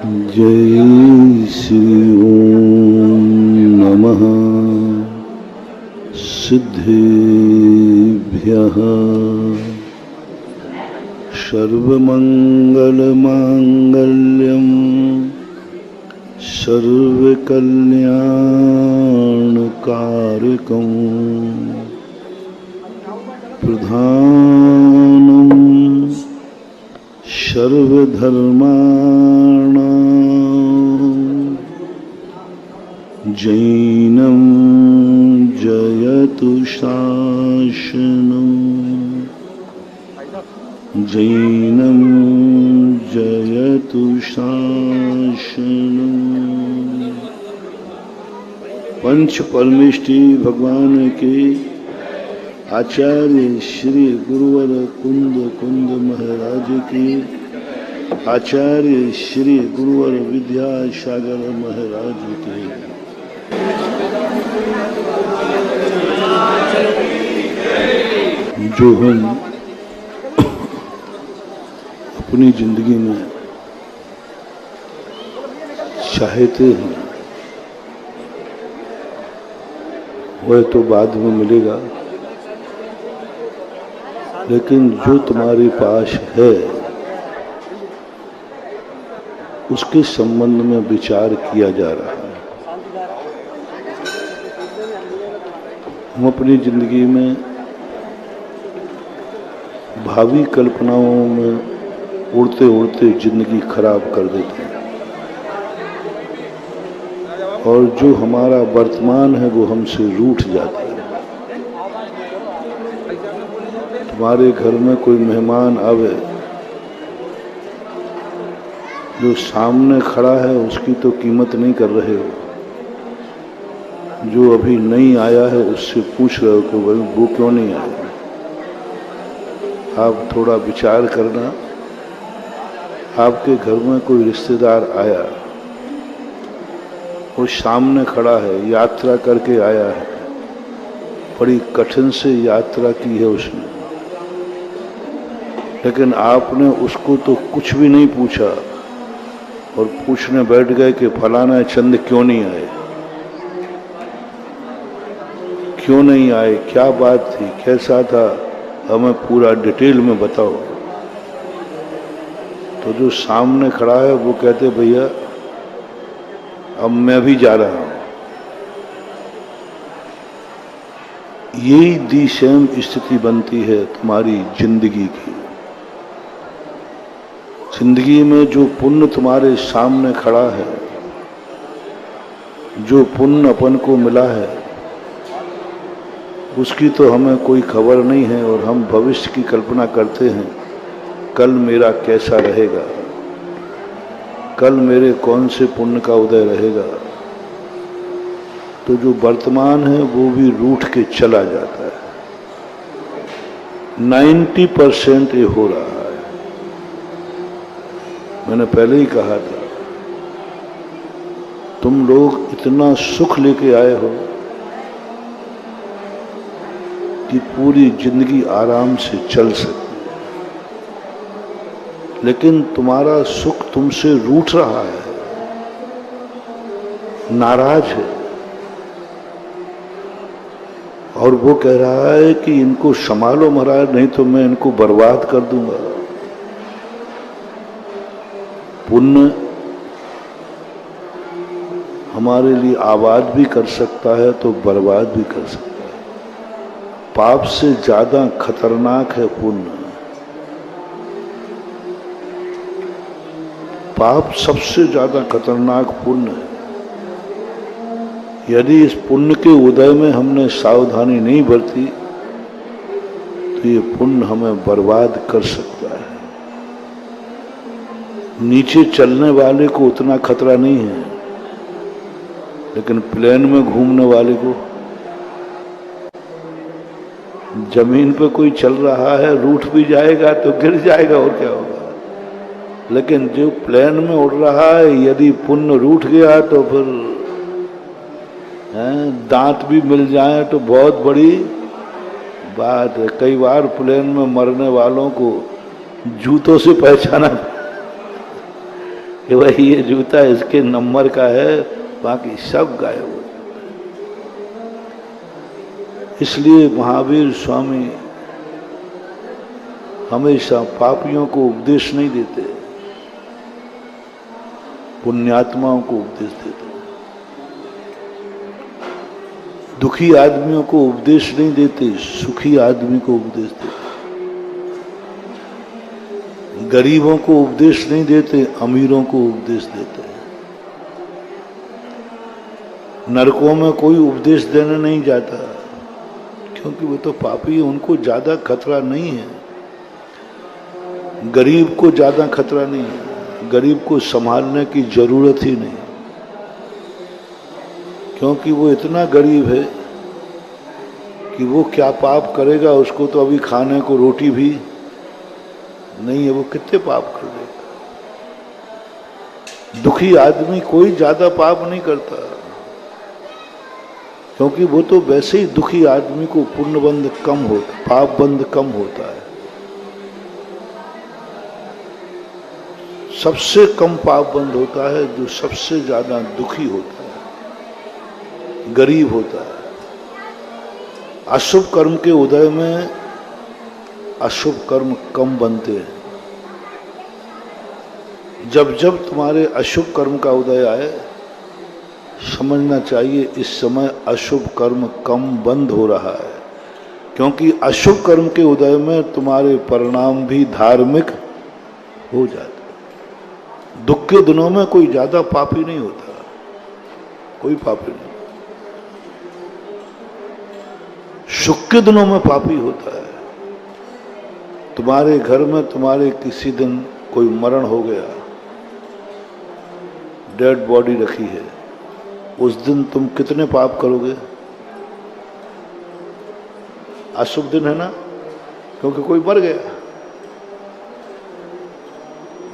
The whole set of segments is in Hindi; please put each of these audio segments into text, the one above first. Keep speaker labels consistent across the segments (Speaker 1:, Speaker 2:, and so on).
Speaker 1: जय श्री ओम नमः सिद्धेभ्यः सर्वमंगलमांगल्यं सर्वकल्याणकारकं प्रधानं सर्वधर्माणां जैनं जयतु शासनं जैनं जयतु शासनं। पंच परमेष्टि भगवान के आचार्य श्री गुरुवर कुंद कुंद महाराज की, आचार्य श्री गुरुवर विद्यासागर महाराज के, जो हम अपनी जिंदगी में चाहते हैं वह तो बाद में मिलेगा, लेकिन जो तुम्हारे पास है उसके संबंध में विचार किया जा रहा है। हम अपनी जिंदगी में भावी कल्पनाओं में उड़ते उड़ते जिंदगी खराब कर देते हैं, और जो हमारा वर्तमान है वो हमसे रूठ जाता है। तुम्हारे घर में कोई मेहमान आवे, जो सामने खड़ा है उसकी तो कीमत नहीं कर रहे हो, जो अभी नहीं आया है उससे पूछ रहे हो कि वो क्यों नहीं आया। आप थोड़ा विचार करना, आपके घर में कोई रिश्तेदार आया, वो सामने खड़ा है, यात्रा करके आया है, बड़ी कठिन से यात्रा की है उसने, लेकिन आपने उसको तो कुछ भी नहीं पूछा और पूछने बैठ गए कि फलाना चंद क्यों नहीं आए, क्यों नहीं आए, क्या बात थी, कैसा था, हमें पूरा डिटेल में बताओ। तो जो सामने खड़ा है वो कहते भैया अब मैं भी जा रहा हूं। यही दी सेम स्थिति बनती है तुम्हारी जिंदगी की। जिंदगी में जो पुण्य तुम्हारे सामने खड़ा है, जो पुण्य अपन को मिला है, उसकी तो हमें कोई खबर नहीं है, और हम भविष्य की कल्पना करते हैं कल मेरा कैसा रहेगा, कल मेरे कौन से पुण्य का उदय रहेगा। तो जो वर्तमान है वो भी रूठ के चला जाता है। 90% ये हो रहा है। मैंने पहले ही कहा था, तुम लोग इतना सुख लेके आए हो कि पूरी जिंदगी आराम से चल सकती, लेकिन तुम्हारा सुख तुमसे रूठ रहा है, नाराज है, और वो कह रहा है कि इनको संभालो महाराज, नहीं तो मैं इनको बर्बाद कर दूंगा। पुण्य हमारे लिए आबाद भी कर सकता है तो बर्बाद भी कर सकता है। पाप से ज्यादा खतरनाक है पुण्य। पाप सबसे ज्यादा खतरनाक पुण्य है। यदि इस पुण्य के उदय में हमने सावधानी नहीं बरती तो ये पुण्य हमें बर्बाद कर सकता है। नीचे चलने वाले को उतना खतरा नहीं है, लेकिन प्लेन में घूमने वाले को, जमीन पे कोई चल रहा है, रूठ भी जाएगा तो गिर जाएगा और क्या होगा, लेकिन जो प्लेन में उड़ रहा है यदि पुण्य रूठ गया तो फिर दांत भी मिल जाए तो बहुत बड़ी बात है। कई बार प्लेन में मरने वालों को जूतों से पहचाना, कि भाई ये जूता इसके नंबर का है, बाकी सब गायब हो जाता है। इसलिए महावीर स्वामी हमेशा पापियों को उपदेश नहीं देते, पुण्यात्माओं को उपदेश देते। दुखी आदमियों को उपदेश नहीं देते, सुखी आदमी को उपदेश देते। गरीबों को उपदेश नहीं देते, अमीरों को उपदेश देते हैं। नरकों में कोई उपदेश देने नहीं जाता, क्योंकि वो तो पापी है, उनको ज्यादा खतरा नहीं है। गरीब को ज्यादा खतरा नहीं है, गरीब को संभालने की जरूरत ही नहीं, क्योंकि वो इतना गरीब है कि वो क्या पाप करेगा, उसको तो अभी खाने को रोटी भी नहीं है, वो कितने पाप कर देगा। दुखी आदमी कोई ज्यादा पाप नहीं करता, क्योंकि वो तो वैसे ही दुखी आदमी को पुण्य बंध कम होता, पाप बंध कम होता है। सबसे कम पाप बंद होता है जो सबसे ज्यादा दुखी होता है, गरीब होता है। अशुभ कर्म के उदय में अशुभ कर्म कम बनते हैं। जब जब तुम्हारे अशुभ कर्म का उदय आए, समझना चाहिए इस समय अशुभ कर्म कम बंद हो रहा है, क्योंकि अशुभ कर्म के उदय में तुम्हारे परिणाम भी धार्मिक हो जाते। दुख के दिनों में कोई ज्यादा पापी नहीं होता, कोई पापी नहीं। सुख के दिनों में पापी होता है। तुम्हारे घर में तुम्हारे किसी दिन कोई मरण हो गया, डेड बॉडी रखी है, उस दिन तुम कितने पाप करोगे? अशुभ दिन है ना, क्योंकि कोई मर गया,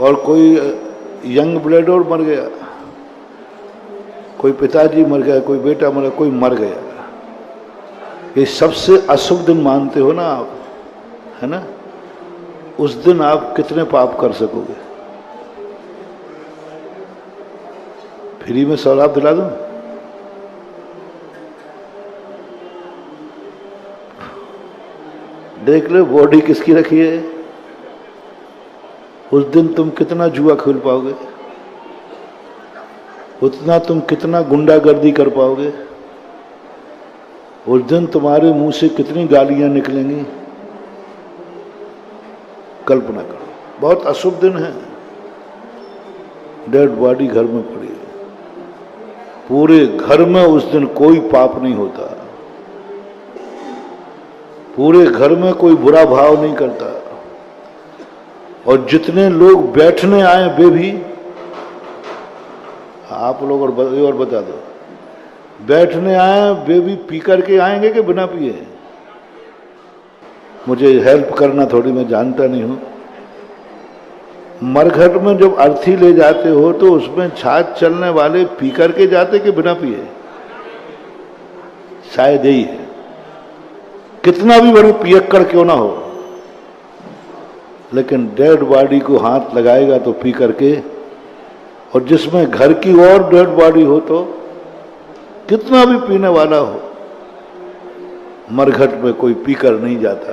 Speaker 1: और कोई यंग ब्लड और मर गया, कोई पिताजी मर गया, कोई बेटा मर गया, कोई मर गया। ये सबसे अशुभ दिन मानते हो ना आप, है ना? उस दिन आप कितने पाप कर सकोगे? फ्री में सौराब दिला दूं? देख लो बॉडी किसकी रखी है, उस दिन तुम कितना जुआ खेल पाओगे, उतना तुम कितना गुंडागर्दी कर पाओगे, उस दिन तुम्हारे मुंह से कितनी गालियां निकलेंगी, कल्पना करो। बहुत अशुभ दिन है। डेड बॉडी घर में पड़ी है, पूरे घर में उस दिन कोई पाप नहीं होता, पूरे घर में कोई बुरा भाव नहीं करता, और जितने लोग बैठने आए वे भी, आप लोग और बता दो, बैठने आए वे भी पी करके आएंगे कि बिना पिए? मुझे हेल्प करना थोड़ी, मैं जानता नहीं हूं। मरघट में जब अर्थी ले जाते हो तो उसमें छाछ चलने वाले पी करके जाते कि बिना पिए? शायद यही है, कितना भी बड़ी पियक्कड़ क्यों ना हो, लेकिन डेड बॉडी को हाथ लगाएगा तो पी करके, और जिसमें घर की और डेड बॉडी हो तो कितना भी पीने वाला हो, मरघट में कोई पीकर नहीं जाता,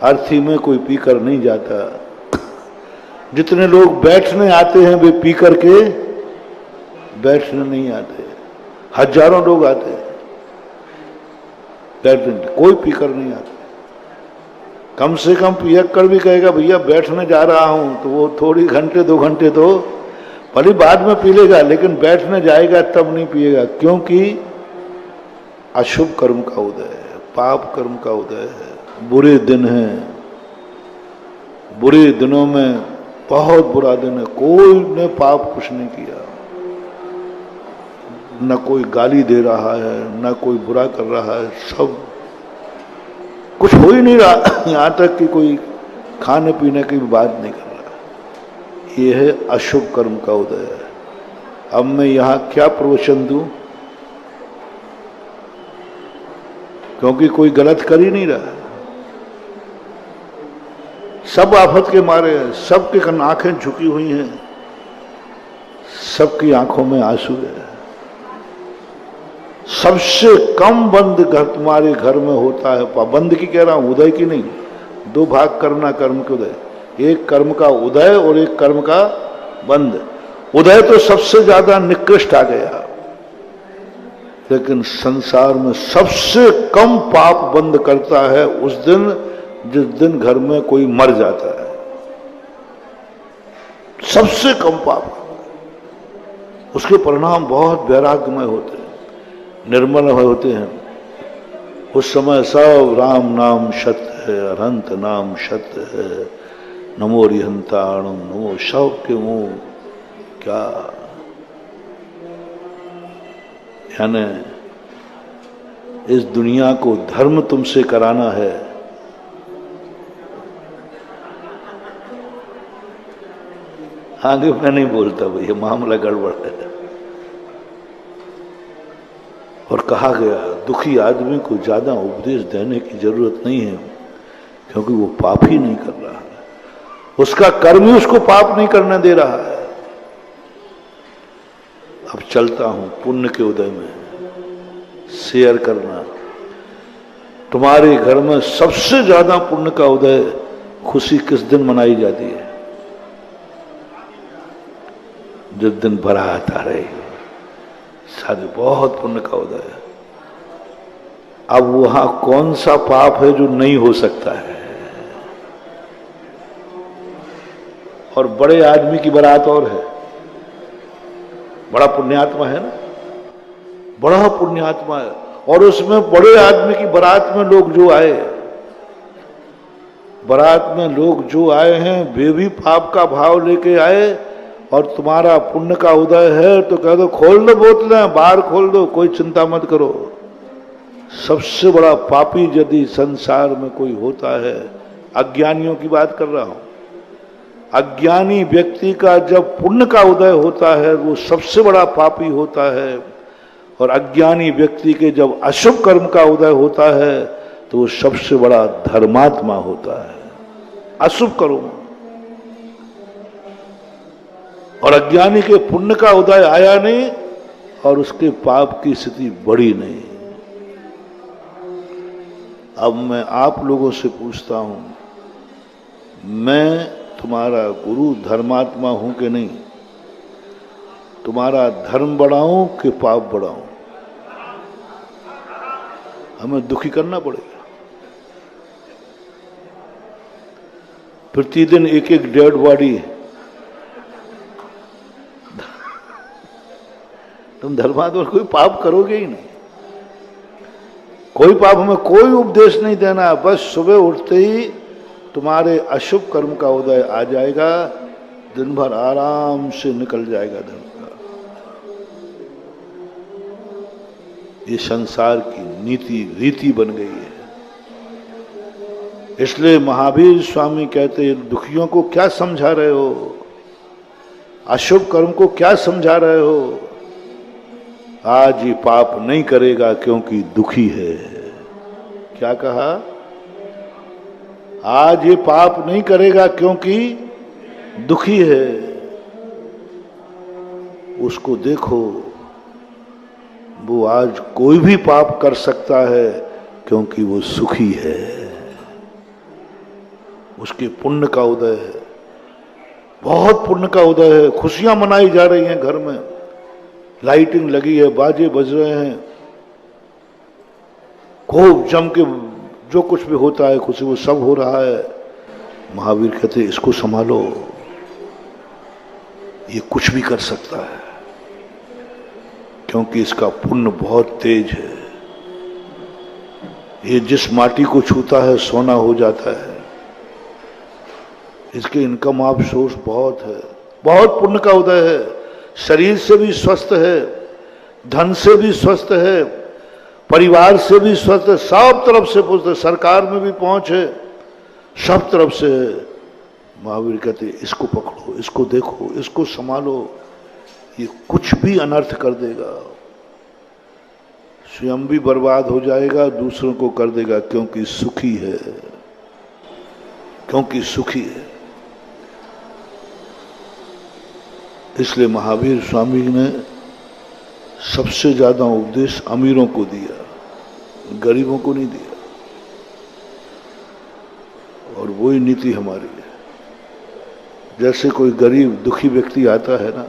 Speaker 1: अर्थी में कोई पीकर नहीं जाता। जितने लोग बैठने आते हैं वे पी करके बैठने नहीं आते, हजारों लोग आते हैं बैठने, कोई पीकर नहीं आता। कम से कम पियक्कड़ भी कहेगा भैया बैठने जा रहा हूं, तो वो थोड़ी घंटे 2 घंटे तो भले बाद में पी लेगा, लेकिन बैठने जाएगा तब नहीं पिएगा, क्योंकि अशुभ कर्म का उदय है, पाप कर्म का उदय है, बुरे दिन हैं। बुरे दिनों में बहुत बुरा दिन है, कोई ने पाप कुछ नहीं किया, न कोई गाली दे रहा है, न कोई बुरा कर रहा है, सब कुछ हो ही नहीं रहा, यहां तक कि कोई खाने पीने की भी बात नहीं कर रहा। ये है अशुभ कर्म का उदय है। अब मैं यहां क्या प्रवचन दूं, क्योंकि कोई गलत कर ही नहीं रहा, सब आफत के मारे हैं, सबके आंखें झुकी हुई हैं, सबकी आंखों में आंसू है। सबसे कम बंद घर तुम्हारे घर में होता है, बंद की कह रहा हूं, उदय की नहीं। दो भाग करना कर्म के उदय, एक कर्म का उदय और एक कर्म का बंद। उदय तो सबसे ज्यादा निकृष्ट आ गया, लेकिन संसार में सबसे कम पाप बंद करता है उस दिन जिस दिन घर में कोई मर जाता है। सबसे कम पाप, उसके परिणाम बहुत वैराग्यमय होते हैं, निर्मल होते हैं। उस समय सब राम नाम सत्य है, अनंत नाम सत्य है, नमो रिहंताणम नमो, सब के मुंह क्या, यानी इस दुनिया को धर्म तुमसे कराना है। आगे मैं नहीं बोलता भाई, ये मामला गड़बड़ है। और कहा गया दुखी आदमी को ज्यादा उपदेश देने की जरूरत नहीं है, क्योंकि वो पाप ही नहीं कर रहा है, उसका कर्म ही उसको पाप नहीं करने दे रहा है। अब चलता हूं पुण्य के उदय में। शेयर करना, तुम्हारे घर में सबसे ज्यादा पुण्य का उदय खुशी किस दिन मनाई जाती है? जिस दिन बारात आ रही है, शादी, बहुत पुण्य का उदय है। अब वहां कौन सा पाप है जो नहीं हो सकता है? और बड़े आदमी की बारात और है, बड़ा पुण्यात्मा है ना, बड़ा पुण्यात्मा है, और उसमें बड़े आदमी की बारात में लोग जो आए, बारात में लोग जो आए हैं वे भी पाप का भाव लेके आए, और तुम्हारा पुण्य का उदय है तो कह दो खोल दो बोतलें, बाहर खोल दो, कोई चिंता मत करो। सबसे बड़ा पापी यदि संसार में कोई होता है, अज्ञानियों की बात कर रहा हूं, अज्ञानी व्यक्ति का जब पुण्य का उदय होता है वो सबसे बड़ा पापी होता है, और अज्ञानी व्यक्ति के जब अशुभ कर्म का उदय होता है तो वो सबसे बड़ा धर्मात्मा होता है। अशुभ कर्म, और अज्ञानी के पुण्य का उदय आया नहीं और उसके पाप की स्थिति बढ़ी नहीं। अब मैं आप लोगों से पूछता हूं, मैं तुम्हारा गुरु धर्मात्मा हूं कि नहीं? तुम्हारा धर्म बढ़ाऊं कि पाप बढ़ाऊं? हमें दुखी करना पड़ेगा। प्रतिदिन एक एक डेड बॉडी, तुम धर्मात्मा कोई पाप करोगे ही नहीं। कोई पाप, हमें कोई उपदेश नहीं देना, बस सुबह उठते ही तुम्हारे अशुभ कर्म का उदय आ जाएगा, दिन भर आराम से निकल जाएगा धर्म का। ये संसार की नीति रीति बन गई है। इसलिए महावीर स्वामी कहते हैं, दुखियों को क्या समझा रहे हो, अशुभ कर्म को क्या समझा रहे हो? आज ये पाप नहीं करेगा क्योंकि दुखी है। क्या कहा? आज ये पाप नहीं करेगा क्योंकि दुखी है। उसको देखो, वो आज कोई भी पाप कर सकता है क्योंकि वो सुखी है, उसके पुण्य का उदय है, बहुत पुण्य का उदय है। खुशियां मनाई जा रही हैं, घर में लाइटिंग लगी है, बाजे बज रहे हैं, खूब जम के जो कुछ भी होता है खुशी वो सब हो रहा है। महावीर कहते इसको संभालो, ये कुछ भी कर सकता है क्योंकि इसका पुण्य बहुत तेज है। ये जिस माटी को छूता है सोना हो जाता है। इसके इनकम ऑफ सोर्स बहुत है, बहुत पुण्य का उदय है। शरीर से भी स्वस्थ है, धन से भी स्वस्थ है, परिवार से भी स्वस्थ है, सब तरफ से पुष्ट है, सरकार में भी पहुंच है, सब तरफ से है। महावीर कहते इसको पकड़ो, इसको देखो, इसको संभालो, ये कुछ भी अनर्थ कर देगा, स्वयं भी बर्बाद हो जाएगा, दूसरों को कर देगा, क्योंकि सुखी है, क्योंकि सुखी है। इसलिए महावीर स्वामी ने सबसे ज्यादा उपदेश अमीरों को दिया, गरीबों को नहीं दिया। और वही नीति हमारी है। जैसे कोई गरीब दुखी व्यक्ति आता है ना,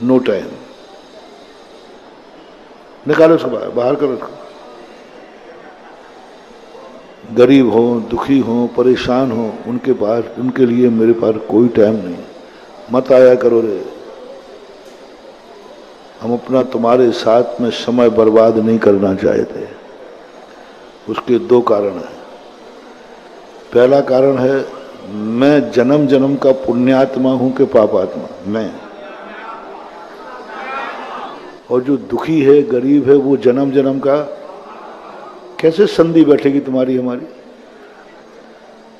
Speaker 1: नो टाइम, निकालो उसको बाहर करो उसको। गरीब हो, दुखी हो, परेशान हो, उनके पास, उनके लिए मेरे पास कोई टाइम नहीं, मत आया करो रे। हम अपना तुम्हारे साथ में समय बर्बाद नहीं करना चाहते। उसके दो कारण हैं। पहला कारण है, मैं जन्म जन्म का पुण्यात्मा हूं कि पापात्मा? मैं। और जो दुखी है, गरीब है, वो जन्म जन्म का। कैसे संधि बैठेगी तुम्हारी हमारी?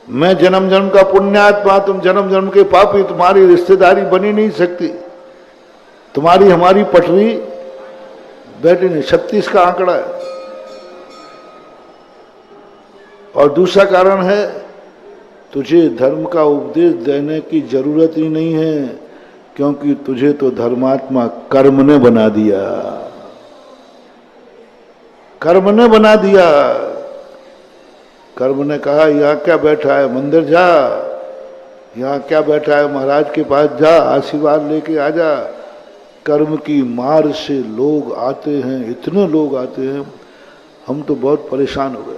Speaker 1: मैं जन्म जन्म का पुण्यात्मा, तुम जन्म जन्म के पापी, तुम्हारी रिश्तेदारी बनी नहीं सकती, तुम्हारी हमारी पटरी बैठी नहीं। 36 का आंकड़ा है। और दूसरा कारण है, तुझे धर्म का उपदेश देने की जरूरत ही नहीं है, क्योंकि तुझे तो धर्मात्मा कर्म ने बना दिया। कर्म ने बना दिया। कर्म ने कहा, यहां क्या बैठा है, मंदिर जा। यहां क्या बैठा है, महाराज के पास जा, आशीर्वाद लेके आ जा। कर्म की मार से लोग आते हैं, इतने लोग आते हैं, हम तो बहुत परेशान हो गए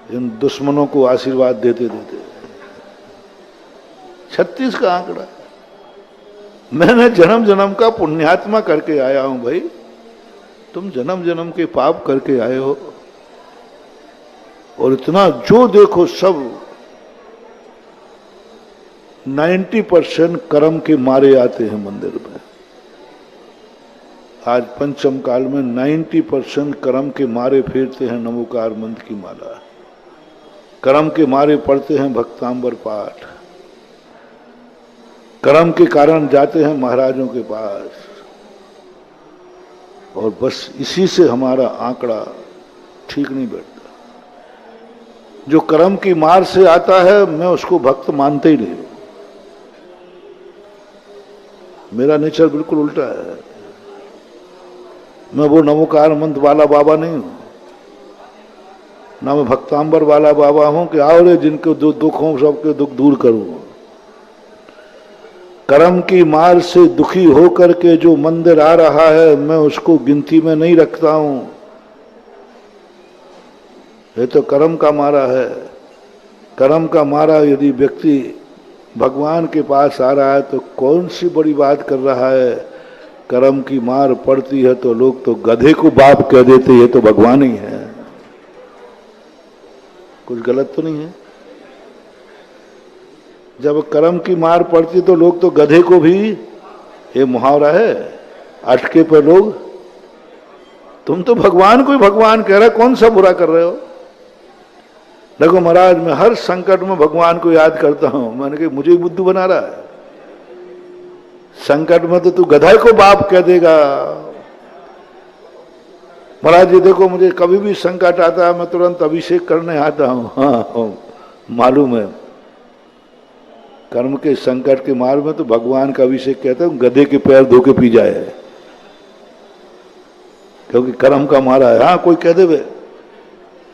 Speaker 1: इन दुश्मनों को आशीर्वाद देते देते। 36 का आंकड़ा। मैंने जन्म जन्म का पुण्यात्मा करके आया हूं भाई, तुम जन्म जन्म के पाप करके आए हो। और इतना जो देखो सब 90% कर्म के मारे आते हैं मंदिर में। आज पंचम काल में 90% कर्म के मारे फेरते हैं नमोकार मंत्र की माला, कर्म के मारे पढ़ते हैं भक्तांबर पाठ, कर्म के कारण जाते हैं महाराजों के पास। और बस इसी से हमारा आंकड़ा ठीक नहीं बैठता। जो कर्म की मार से आता है, मैं उसको भक्त मानते ही नहीं। मेरा नेचर बिल्कुल उल्टा है। मैं वो नमोकार मंत्र वाला बाबा नहीं हूं, ना मैं भक्तांबर वाला बाबा हूं कि आओ रे जिनके जो दुख हो सबके दुख दूर करूं। कर्म की मार से दुखी होकर के जो मंदिर आ रहा है, मैं उसको गिनती में नहीं रखता हूं। ये तो कर्म का मारा है। कर्म का मारा यदि व्यक्ति भगवान के पास आ रहा है तो कौन सी बड़ी बात कर रहा है। कर्म की मार पड़ती है तो लोग तो गधे को बाप कह देते, ये तो भगवान ही है। कुछ गलत तो नहीं है? जब कर्म की मार पड़ती तो लोग तो गधे को भी, ये मुहावरा है, अटके पर लोग, तुम तो भगवान को ही भगवान कह रहे, कौन सा बुरा कर रहे हो? देखो महाराज, मैं हर संकट में भगवान को याद करता हूं। मैंने कहा मुझे बुद्धू बना रहा है। संकट में तो तू गधाई को बाप कह देगा। महाराज जी देखो, मुझे कभी भी संकट आता है मैं तुरंत अभिषेक करने आता हूं। हाँ, मालूम है। कर्म के संकट के मार में तो भगवान का अभिषेक कहता हूं, गधे के पैर धो के पी जाए, क्योंकि कर्म का मारा है। हाँ, कोई कह देवे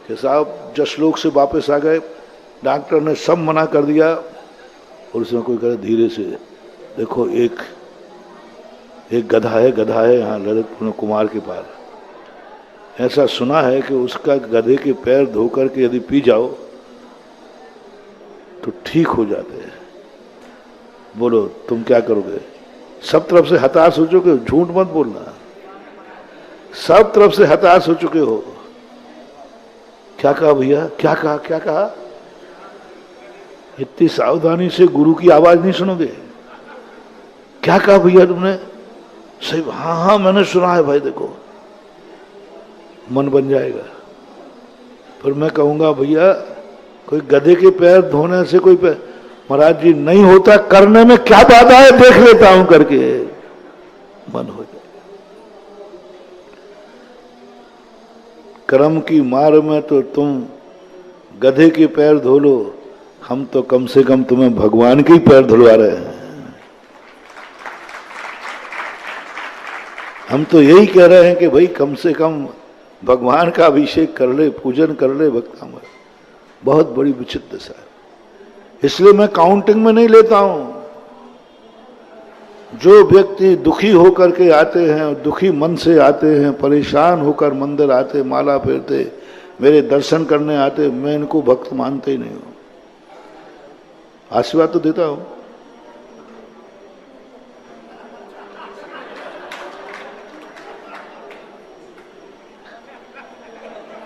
Speaker 1: कि साहब जसलोक से वापस आ गए, डॉक्टर ने सब मना कर दिया, और उसमें कोई कहे धीरे से, देखो एक गधा है यहाँ ललित कुमार के पास। ऐसा सुना है कि उसका गधे के पैर धो करके यदि पी जाओ तो ठीक हो जाते हैं। बोलो तुम क्या करोगे? सब तरफ से हताश हो चुके हो, झूठ मत बोलना। सब तरफ से हताश हो चुके हो। क्या कहा भैया? क्या कहा? इतनी सावधानी से गुरु की आवाज नहीं सुनोगे? क्या कहा भैया तुमने? सही, हाँ मैंने सुना है भाई, देखो मन बन जाएगा। फिर मैं कहूंगा भैया कोई गधे के पैर धोने से कोई पैर, महाराज जी नहीं होता, करने में क्या बाधा है, देख लेता हूं करके मन हो जाए। कर्म की मार में तो तुम गधे के पैर धो लो, हम तो कम से कम तुम्हें भगवान के ही पैर धुलवा रहे हैं। हम तो यही कह रहे हैं कि भाई कम से कम भगवान का अभिषेक कर ले, पूजन कर ले भक्तामर। बहुत बड़ी विचित्र दशा है। इसलिए मैं काउंटिंग में नहीं लेता हूं। जो व्यक्ति दुखी होकर के आते हैं, दुखी मन से आते हैं, परेशान होकर मंदिर आते, माला फेरते, मेरे दर्शन करने आते, मैं इनको भक्त मानते ही नहीं हूं। आशीर्वाद तो देता हूं,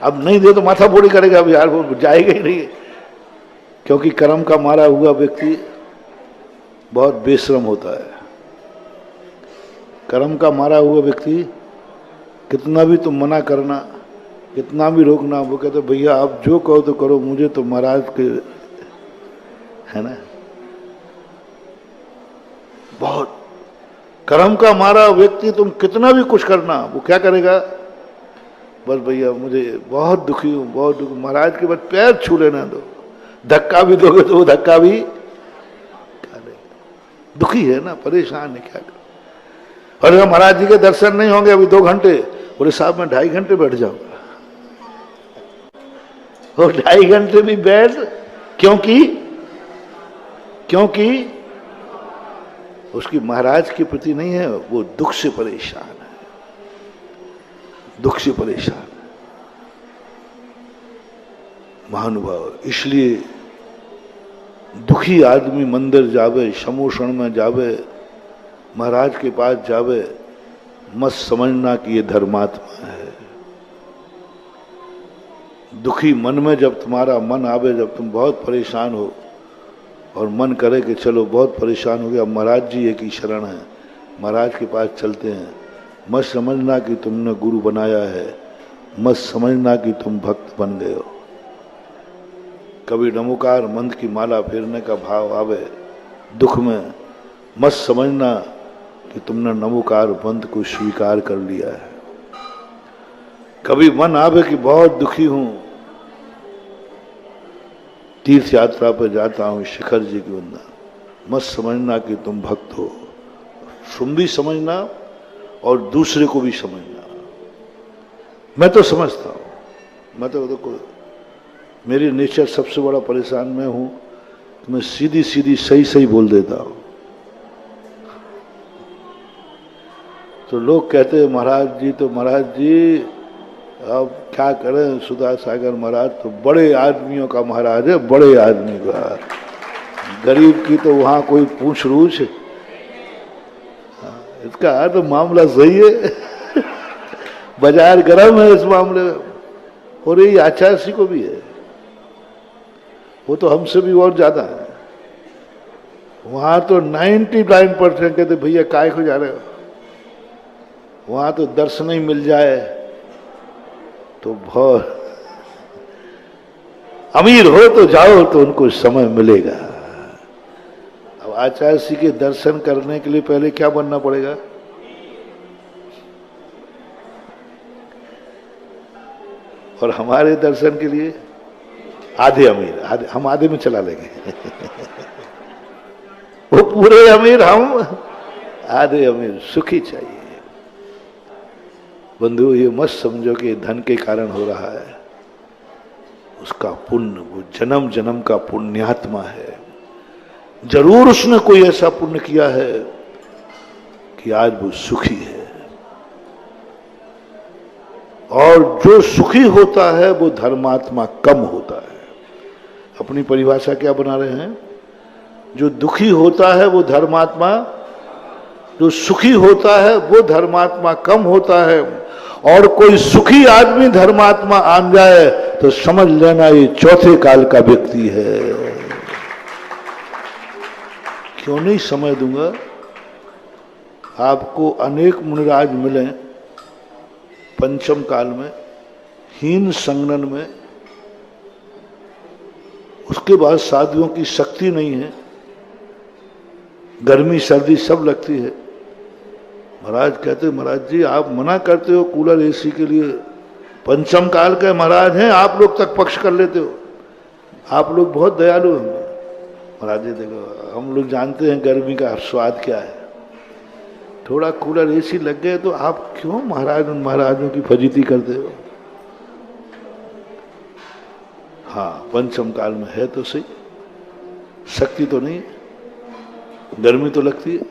Speaker 1: अब नहीं दे तो माथा फोड़ी करेगा। अब यार वो जाएगा ही नहीं, क्योंकि कर्म का मारा हुआ व्यक्ति बहुत बेशरम होता है। कर्म का मारा हुआ व्यक्ति कितना भी तुम मना करना, कितना भी रोकना, वो कहते भैया आप जो कहो तो करो, मुझे तो महाराज के है ना। बहुत कर्म का मारा व्यक्ति तुम कितना भी कुछ करना, वो क्या करेगा, बस भैया मुझे बहुत दुखी हूं, बहुत दुखी, महाराज के बाद पैर छू लेना दो। धक्का भी दोगे तो वो धक्का भी दुखी है ना, परेशान है, क्या करें। और अगर महाराज जी के दर्शन नहीं होंगे अभी 2 घंटे, बोले साहब मैं 2.5 घंटे बैठ जाऊंगा। और 2.5 घंटे भी बैठ, क्योंकि उसकी महाराज के प्रति नहीं है, वो दुख से परेशान है, दुख से परेशान है महानुभाव। इसलिए दुखी आदमी मंदिर जावे, समोषण में जावे, महाराज के पास जावे, मत समझना कि ये धर्मात्मा है। दुखी मन में जब तुम्हारा मन आवे, जब तुम बहुत परेशान हो और मन करे कि चलो बहुत परेशान हो गया, महाराज जी एक ही शरण है, महाराज के पास चलते हैं, मत समझना कि तुमने गुरु बनाया है, मत समझना कि तुम भक्त बन गए हो। कभी नमोकार मंत्र की माला फेरने का भाव आवे दुख में, मत समझना कि तुमने नमोकार मंत्र को स्वीकार कर लिया है। कभी मन आवे कि बहुत दुखी हूं, तीर्थ यात्रा पर जाता हूं, शिखर जी की वंदना, मत समझना कि तुम भक्त हो। तुम भी समझना और दूसरे को भी समझना। मैं तो समझता हूं, मैं तो मेरी नेचर सबसे बड़ा परेशान मैं हूं, मैं सीधी सीधी सही सही बोल देता हूं। तो लोग कहते हैं महाराज जी, तो महाराज जी अब क्या करें, सुधा सागर महाराज तो बड़े आदमियों का महाराज है, बड़े आदमी का, गरीब की तो वहां कोई पूछ रूछ। इसका तो मामला सही है बाजार गर्म है इस मामले में। और ये आचार्य को भी है, वो तो हमसे भी और ज्यादा है। वहां तो 99% कहते भैया काय को जा रहे हो, वहां तो दर्शन ही मिल जाए तो बहुत अमीर हो तो जाओ तो उनको समय मिलेगा। अब आचार्य जी के दर्शन करने के लिए पहले क्या बनना पड़ेगा, और हमारे दर्शन के लिए आधे अमीर, हम आधे में चला लेंगे वो पूरे अमीर, हम आधे अमीर। सुखी चाहिए बंधु, ये मत समझो कि धन के कारण हो रहा है, उसका पुण्य, वो जन्म जन्म का पुण्यात्मा है। जरूर उसने कोई ऐसा पुण्य किया है कि आज वो सुखी है। और जो सुखी होता है वो धर्मात्मा कम होता है। अपनी परिभाषा क्या बना रहे हैं, जो दुखी होता है वो धर्मात्मा, जो सुखी होता है वो धर्मात्मा कम होता है। और कोई सुखी आदमी धर्मात्मा आन जाए तो समझ लेना ये चौथे काल का व्यक्ति है। क्यों नहीं समझ दूंगा, आपको अनेक मुनिराज मिले पंचम काल में, हीन संगनन में, उसके बाद साधुओं की शक्ति नहीं है, गर्मी सर्दी सब लगती है। महाराज कहते महाराज जी आप मना करते हो कूलर एसी के लिए, पंचम काल के महाराज हैं, आप लोग तक पक्ष कर लेते हो, आप लोग बहुत दयालु हैं। महाराज जी देखो, हम लोग जानते हैं गर्मी का स्वाद क्या है। थोड़ा कूलर एसी लग गए तो आप क्यों महाराज उन महाराजों की फजीती करते हो? हाँ, पंचम काल में है तो सही, शक्ति तो नहीं, गर्मी तो लगती है,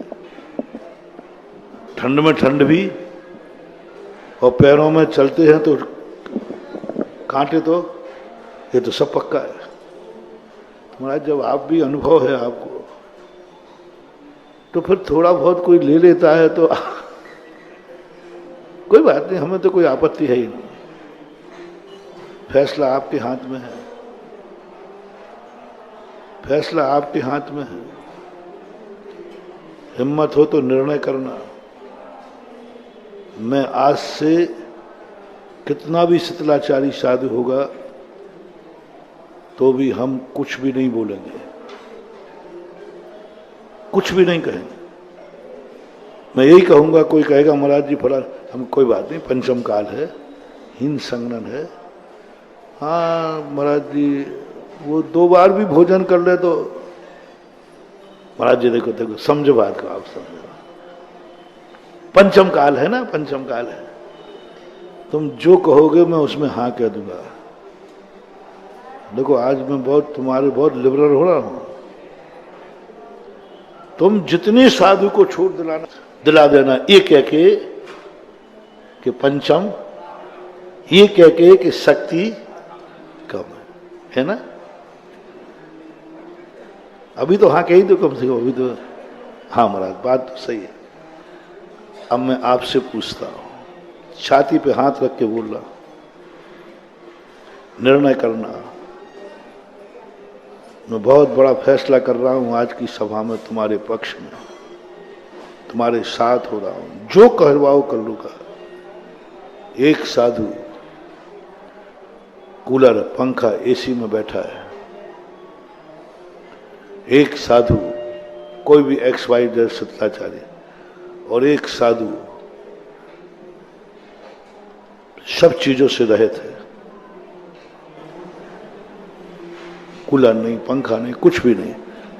Speaker 1: ठंड में ठंड भी, और पैरों में चलते हैं तो कांटे, तो ये तो सब पक्का है। महाराज जब आप भी अनुभव है आपको, तो फिर थोड़ा बहुत कोई ले लेता है तो कोई बात नहीं, हमें तो कोई आपत्ति है ही नहीं। फैसला आपके हाथ में है, फैसला आपके हाथ में है। हिम्मत हो तो निर्णय करना। मैं आज से कितना भी शितलाचारी साधु होगा तो भी हम कुछ भी नहीं बोलेंगे, कुछ भी नहीं कहेंगे। मैं यही कहूंगा, कोई कहेगा महाराज जी फला, हम कोई बात नहीं, पंचम काल है, हीन संगनन है। हाँ महाराज जी वो 2 बार भी भोजन कर ले तो, महाराज जी देखो देखो समझो बात को, आप समझो, पंचम काल है ना, पंचम काल है। तुम जो कहोगे मैं उसमें हाँ कह दूंगा। देखो आज मैं बहुत तुम्हारे बहुत लिबरल हो रहा हूं। तुम जितनी साधु को छूट दिला देना, ये कह के कि पंचम, ये कह के कि शक्ति कम है ना। अभी तो हाँ कही दो कम से कम, अभी तो हाँ महाराज बात तो सही है। अब मैं आपसे पूछता हूं, छाती पे हाथ रख के बोल रहा, निर्णय करना। मैं बहुत बड़ा फैसला कर रहा हूं आज की सभा में, तुम्हारे पक्ष में, तुम्हारे साथ हो रहा हूं, जो कहवाओ कर लूंगा। एक साधु कूलर पंखा एसी में बैठा है, एक साधु कोई भी XYZ शितलाचारी, और एक साधु सब चीजों से रहित है, कूलर नहीं, पंखा नहीं, कुछ भी नहीं,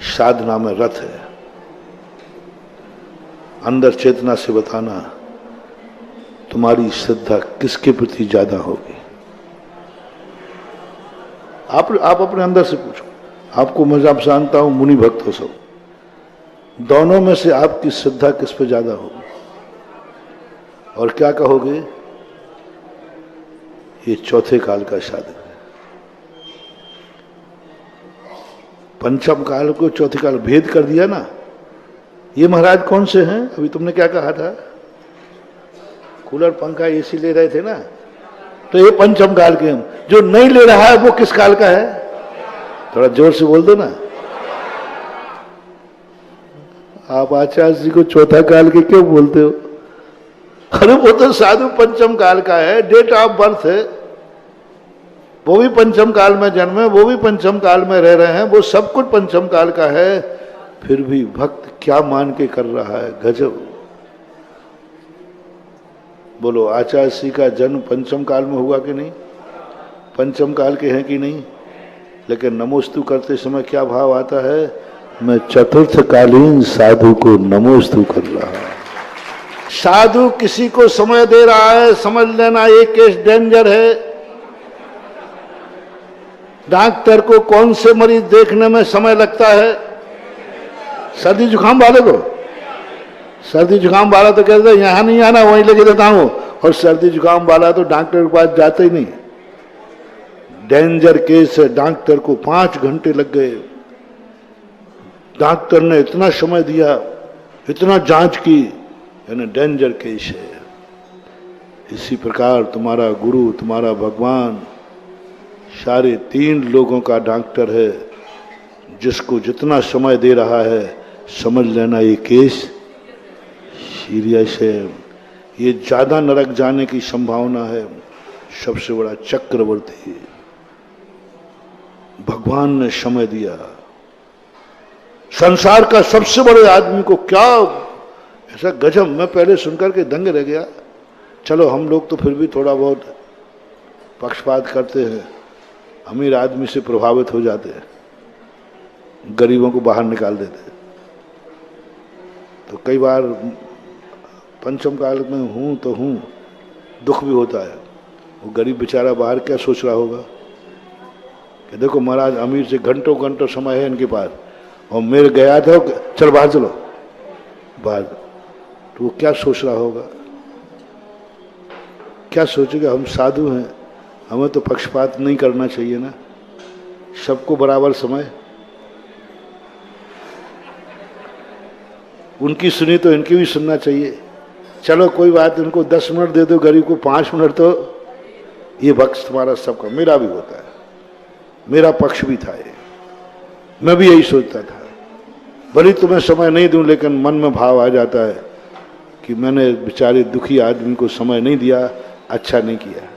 Speaker 1: साधना में रत है। अंदर चेतना से बताना तुम्हारी श्रद्धा किसके प्रति ज्यादा होगी। आप अपने अंदर से पूछो। आपको मैं जब जानता हूं मुनि भक्त हो सब, दोनों में से आपकी श्रद्धा किस पे ज्यादा होगी? और क्या कहोगे? ये चौथे काल का साधक है। पंचम काल को चौथे काल भेद कर दिया ना। ये महाराज कौन से हैं? अभी तुमने क्या कहा था? कूलर पंखा एसी ले रहे थे ना, तो ये पंचम काल के हम। जो नहीं ले रहा है वो किस काल का है? थोड़ा जोर से बोल दो ना। आप आचार्य जी को चौथा काल के क्यों बोलते हो? अरे वो तो साधु पंचम काल का है, डेट ऑफ बर्थ है, वो भी पंचम काल में जन्मे, वो भी पंचम काल में रह रहे हैं, वो सब कुछ पंचम काल का है। फिर भी भक्त क्या मान के कर रहा है, गजब। बोलो आचार्य श्री का जन्म पंचम काल में हुआ कि नहीं? पंचम काल के हैं कि नहीं? लेकिन नमोस्तु करते समय क्या भाव आता है? मैं चतुर्थ कालीन साधु को नमोस्तु कर रहा हूं। साधु किसी को समय दे रहा है, समझ लेना ये केस डेंजर है। डॉक्टर को कौन से मरीज देखने में समय लगता है? सर्दी जुकाम वाले को। सर्दी जुकाम वाला तो कहता है यहां नहीं आना, वहीं लेके देता हूं, और सर्दी जुकाम वाला तो डॉक्टर के पास जाते ही नहीं। डेंजर केस है, डॉक्टर को 5 घंटे लग गए। डॉक्टर ने इतना समय दिया, इतना जांच की, यानी डेंजर केस है। इसी प्रकार तुम्हारा गुरु, तुम्हारा भगवान, सारे 3 लोगों का डॉक्टर है। जिसको जितना समय दे रहा है, समझ लेना ये केस सीरियस है। ये ज्यादा नरक जाने की संभावना है। सबसे बड़ा चक्रवर्ती भगवान ने समय दिया। संसार का सबसे बड़े आदमी को क्या ऐसा गजब। मैं पहले सुनकर के दंग रह गया। चलो हम लोग तो फिर भी थोड़ा बहुत पक्षपात करते हैं, अमीर आदमी से प्रभावित हो जाते हैं। गरीबों को बाहर निकाल देते। तो कई बार पंचम काल में हूँ तो हूँ, दुख भी होता है। वो गरीब बेचारा बाहर क्या सोच रहा होगा कि देखो महाराज अमीर से घंटों घंटों समय है इनके पास, और मेरे गया था चल बाहर चलो बाहर, तो वो क्या सोच रहा होगा, क्या सोचेगा। हम साधु हैं, हमें तो पक्षपात नहीं करना चाहिए ना, सबको बराबर समय। उनकी सुनी तो इनकी भी सुनना चाहिए। चलो कोई बात, इनको 10 मिनट दे दो, गरीब को 5 मिनट, तो ये पक्ष तुम्हारा सबका, मेरा भी होता है, मेरा पक्ष भी था ये, मैं भी यही सोचता था। भले तुम्हें समय नहीं दूं, लेकिन मन में भाव आ जाता है कि मैंने बेचारे दुखी आदमी को समय नहीं दिया, अच्छा नहीं किया।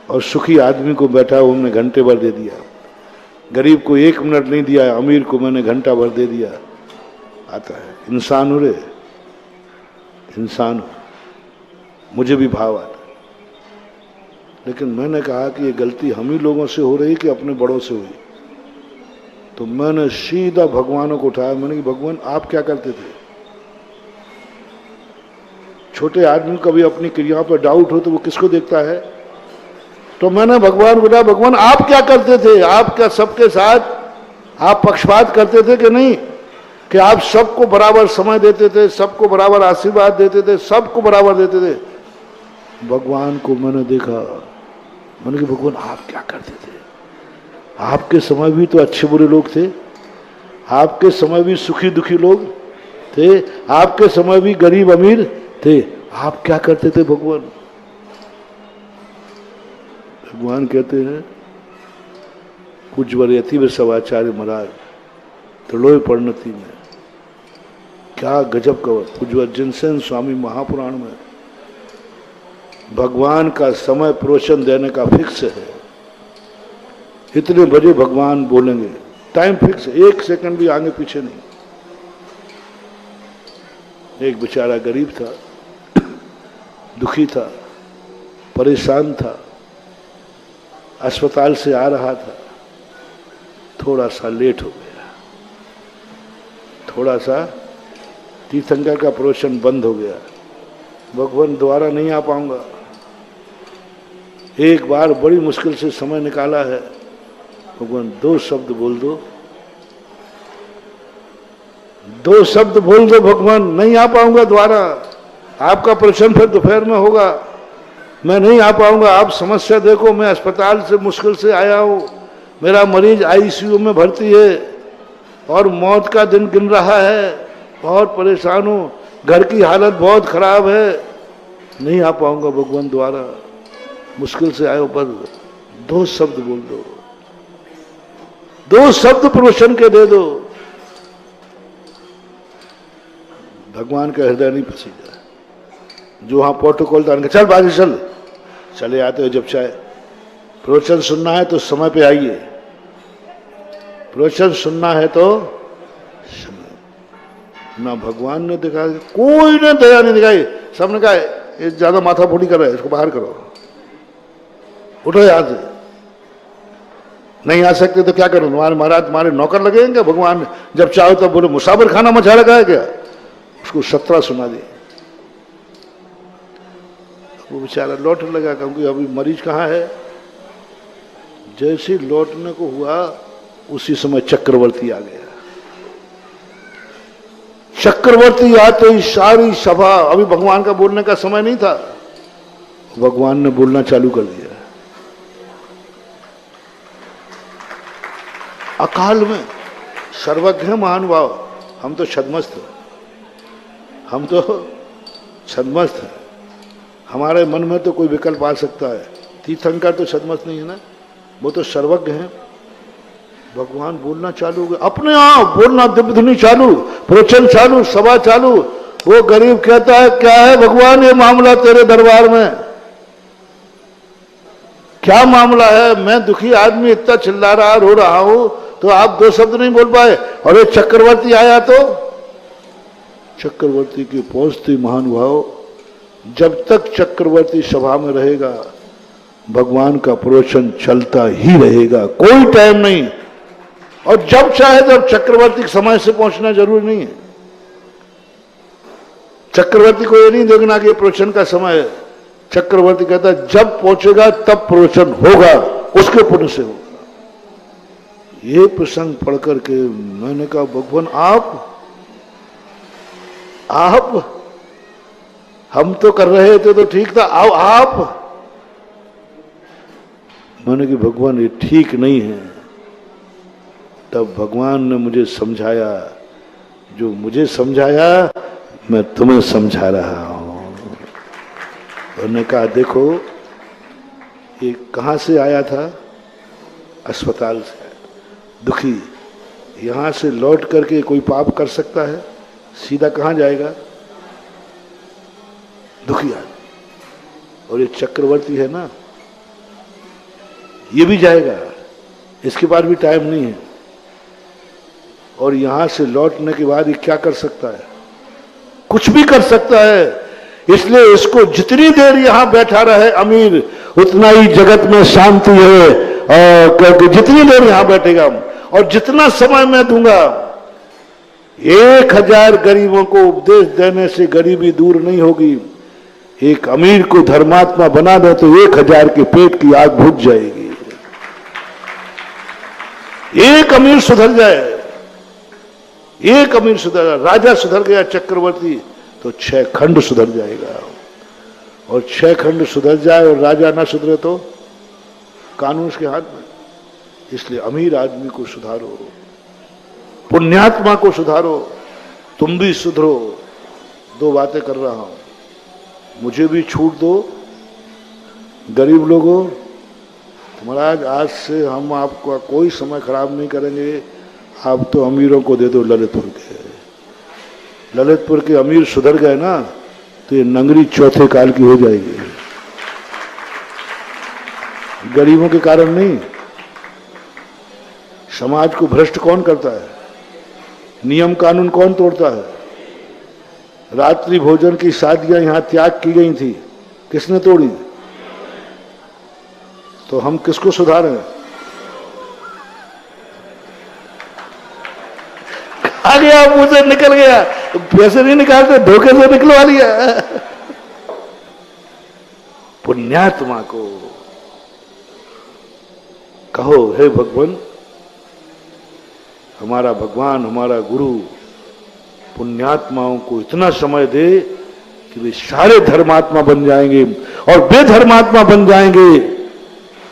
Speaker 1: और सुखी आदमी को बैठा हुआ हमने घंटे भर दे दिया, गरीब को 1 मिनट नहीं दिया, अमीर को मैंने घंटा भर दे दिया। आता है इंसान हो रे, इंसान हो, मुझे भी भाव आता है। लेकिन मैंने कहा कि ये गलती हम ही लोगों से हो रही कि अपने बड़ों से हुई। तो मैंने सीधा भगवानों को उठाया, मैंने कि भगवान आप क्या करते थे। छोटे आदमी कभी अपनी क्रियाओं पर डाउट हो तो वो किसको देखता है। तो मैंने भगवान को कहा, भगवान आप क्या करते थे, आप क्या सबके साथ आप पक्षपात करते थे कि नहीं, कि आप सबको बराबर समय देते थे, सबको बराबर आशीर्वाद देते थे, सबको बराबर देते थे। भगवान को मैंने देखा, मैंने कहा भगवान आप क्या करते थे, आपके समय भी तो अच्छे बुरे लोग थे, आपके समय भी सुखी दुखी लोग थे, आपके समय भी गरीब अमीर थे, आप क्या करते थे भगवान। भगवान कहते हैं पूज्यवर यति सवाचार्य महाराज त्रिलोय परिणति में, क्या गजब का पूज्यवर जिनसेन स्वामी महापुराण में भगवान का समय प्रवचन देने का फिक्स है। इतने बजे भगवान बोलेंगे, टाइम फिक्स है, 1 सेकंड भी आगे पीछे नहीं। एक बेचारा गरीब था, दुखी था, परेशान था, अस्पताल से आ रहा था, थोड़ा सा लेट हो गया, थोड़ा सा तीर्थंकर का प्रवचन बंद हो गया। भगवान दोबारा नहीं आ पाऊंगा, एक बार बड़ी मुश्किल से समय निकाला है, भगवान 2 शब्द बोल दो, 2 शब्द बोल दो भगवान, नहीं आ पाऊंगा दोबारा, आपका प्रवचन फिर दोपहर में होगा, मैं नहीं आ पाऊंगा। आप समस्या देखो, मैं अस्पताल से मुश्किल से आया हूं, मेरा मरीज आईसीयू में भर्ती है और मौत का दिन गिन रहा है, बहुत परेशान हूं, घर की हालत बहुत खराब है, नहीं आ पाऊंगा भगवान द्वारा, मुश्किल से आयो, पर 2 शब्द बोल दो, 2 शब्द प्रवचन के दे दो। भगवान का हृदय नहीं पसीजा, जो वहां प्रोटोकॉल था, चल बाजी चल, चले आते हो जब चाहे। प्रवचन सुनना है तो समय पे आइए, प्रवचन सुनना है तो ना। भगवान ने दिखा, कोई ने दया नहीं दिखाई, सबने कहा ये ज्यादा माथा फोड़ी कर रहा है, इसको बाहर करो, उठो यहां से, नहीं आ सकते तो क्या करो, तुम्हारे महाराज तुम्हारे नौकर लगेंगे। भगवान जब चाहो तब बोले, मुसाफिर खाना मचा रखा है क्या, उसको 17 सुना दिए। वो बेचारा लौटने लगा, क्योंकि अभी मरीज कहाँ है। जैसे लौटने को हुआ उसी समय चक्रवर्ती आ गया। चक्रवर्ती आते ही सारी सभा, अभी भगवान का बोलने का समय नहीं था, भगवान ने बोलना चालू कर दिया। अकाल में सर्वज्ञ महानुभाव, हम तो छद्मस्त हैं, हम तो छद्मस्त हैं, हमारे मन में तो कोई विकल्प आ सकता है। तीर्थंकर तो छद्मस्त नहीं है ना, वो तो सर्वज्ञ हैं। भगवान बोलना चालू हो गया, अपने आप बोलना, दिव्य ध्वनि चालू, प्रवचन चालू, सभा चालू। वो गरीब कहता है, क्या है भगवान ये मामला तेरे दरबार में, क्या मामला है, मैं दुखी आदमी इतना चिल्ला रहा, रो रहा हूं, तो आप 2 शब्द नहीं बोल पाए। और ये चक्रवर्ती आया तो चक्रवर्ती की पहुंचती महानुभाव, जब तक चक्रवर्ती सभा में रहेगा भगवान का प्रवचन चलता ही रहेगा, कोई टाइम नहीं। और जब चाहे तब चक्रवर्ती समय से पहुंचना जरूरी नहीं है। चक्रवर्ती को ये नहीं देखना कि प्रवचन का समय है। चक्रवर्ती कहता है जब पहुंचेगा तब प्रवचन होगा, उसके पुण्य से होगा। ये प्रसंग पढ़ करके मैंने कहा भगवान आप हम तो कर रहे थे तो ठीक था, आओ आप। मैंने कि भगवान ये ठीक नहीं है। तब भगवान ने मुझे समझाया, जो मुझे समझाया मैं तुम्हें समझा रहा हूं। उन्होंने कहा देखो ये कहां से आया था? अस्पताल से, दुखी। यहां से लौट करके कोई पाप कर सकता है? सीधा कहां जाएगा? दुखी आदमी। और ये चक्रवर्ती है ना, ये भी जाएगा, इसके पास भी टाइम नहीं है। और यहां से लौटने के बाद ये क्या कर सकता है? कुछ भी कर सकता है। इसलिए इसको जितनी देर यहां बैठा रहे अमीर, उतना ही जगत में शांति है। और क्योंकि जितनी देर यहां बैठेगा और जितना समय मैं दूंगा, 1000 गरीबों को उपदेश देने से गरीबी दूर नहीं होगी। एक अमीर को धर्मात्मा बना दे तो 1000 के पेट की आग बुझ जाएगी। एक अमीर सुधर जाए, एक अमीर सुधर जाए, राजा सुधर गया चक्रवर्ती, तो 6 खंड सुधर जाएगा। और 6 खंड सुधर जाए और राजा ना सुधरे तो कानून उसके हाथ में। इसलिए अमीर आदमी को सुधारो, पुण्यात्मा को सुधारो, तुम भी सुधरो। 2 बातें कर रहा हूं, मुझे भी छूट दो। गरीब लोगों, महाराज आज से हम आपका कोई समय खराब नहीं करेंगे। आप तो अमीरों को दे दो ललितपुर के। ललितपुर के अमीर सुधर गए ना तो ये नगरी चौथे काल की हो जाएगी। गरीबों के कारण नहीं। समाज को भ्रष्ट कौन करता है? नियम कानून कौन तोड़ता है? रात्रि भोजन की शादियां यहां त्याग की गई थी, किसने तोड़ी? तो हम किसको सुधारें? आ गया, मुंह से निकल गया, पैसे नहीं निकालते, धोखे से निकलवा लिया। पुण्यात्मा को कहो हे भगवान, हमारा भगवान, हमारा गुरु पुण्यात्माओं को इतना समय दे कि वे सारे धर्मात्मा बन जाएंगे। और बेधर्मात्मा बन जाएंगे